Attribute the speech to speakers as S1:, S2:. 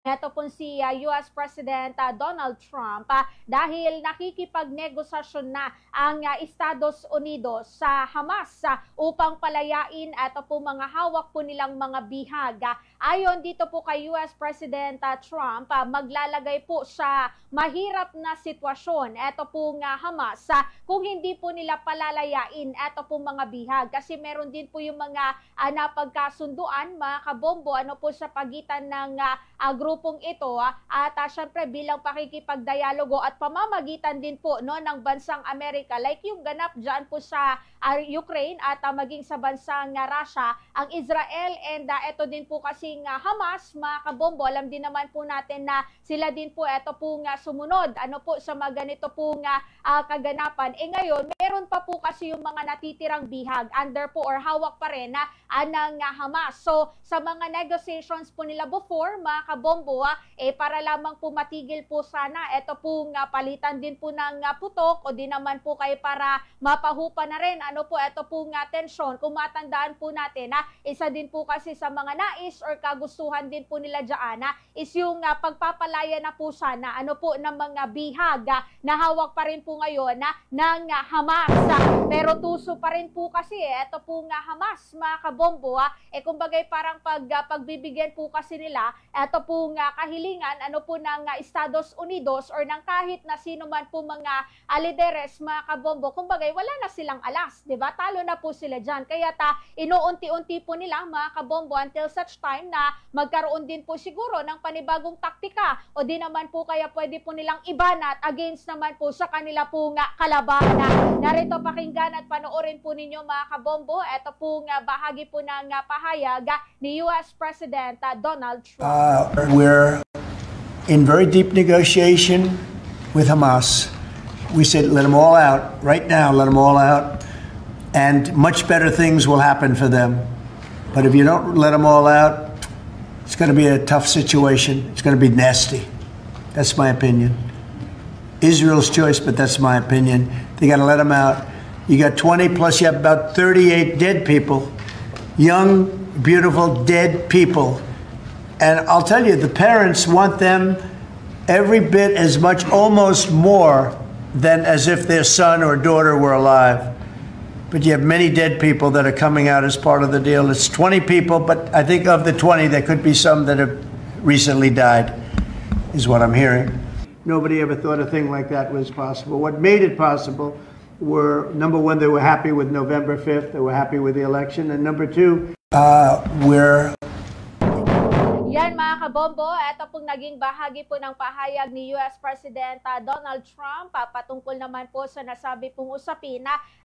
S1: Ito po si US President Donald Trump dahil nakikipagnegosasyon na ang Estados Unidos sa Hamas upang palayain ito po mga hawak po nilang mga bihag. Ayon dito po kay US President Trump, maglalagay po sa mahirap na sitwasyon ito po Hamas kung hindi po nila palalayain ito po mga bihag. Kasi meron din po yung mga napagkasunduan mga kabombo po sa pagitan ng grupong ito at syempre bilang pakikipagdialogo at pamamagitan din po ng bansang Amerika like yung ganap dyan po sa Ukraine at maging sa bansang Russia, ang Israel and ito din po kasing Hamas mga kabombo. Alam din naman po natin na sila din po ito po sumunod po sa mga ganito po kaganapan. Ngayon meron pa po kasi yung mga natitirang bihag under po or hawak pa rin ng Hamas. So sa mga negotiations po nila before mga kabombo, para lamang po matigil po sana ito po palitan din po ng putok o di naman po kayo para mapahupa na rin ito po tensyon. Kung matandaan po natin isa din po kasi sa mga nais or kagustuhan din po nila dyan is yung pagpapalaya na po sana po ng mga bihag na hawak pa rin po ngayon ng Hamas. Pero tuso pa rin po kasi ito po Hamas mga kabombo. Kumbagay parang pagbibigyan po kasi nila ito po kahilingan po ng Estados Unidos or ng kahit na sino man po mga lideres mga kabombo. Kumbagay wala na silang alas, di ba? Talo na po sila dyan. Kaya inuunti-unti po nila mga kabombo until such time na magkaroon din po siguro ng panibagong taktika o di naman po kaya pwede po nilang ibanat against naman po sa kanila po kalabanan. Narito pakinggan at panoorin po ninyo mga kabombo. Ito po bahagi po ng pahayag ni US President Donald Trump.
S2: We're in very deep negotiation with Hamas. We said let them all out right now, let them all out, and much better things will happen for them. But if you don't let them all out, it's going to be a tough situation. It's going to be nasty. That's my opinion. Israel's choice, but that's my opinion. They got to let them out. You got 20 plus, you have about 38 dead people, young, beautiful, dead people. And I'll tell you, the parents want them every bit as much, almost more, than as if their son or daughter were alive. But you have many dead people that are coming out as part of the deal. It's 20 people, but I think of the 20, there could be some that have recently died, is what I'm hearing. Nobody ever thought a thing like that was possible. What made it possible were, number one, they were happy with November 5th. They were happy with the election. And number two,
S1: Yan mga kabombo, ito pong naging bahagi po ng pahayag ni US President Donald Trump patungkol naman po sa nasabi pong usapin na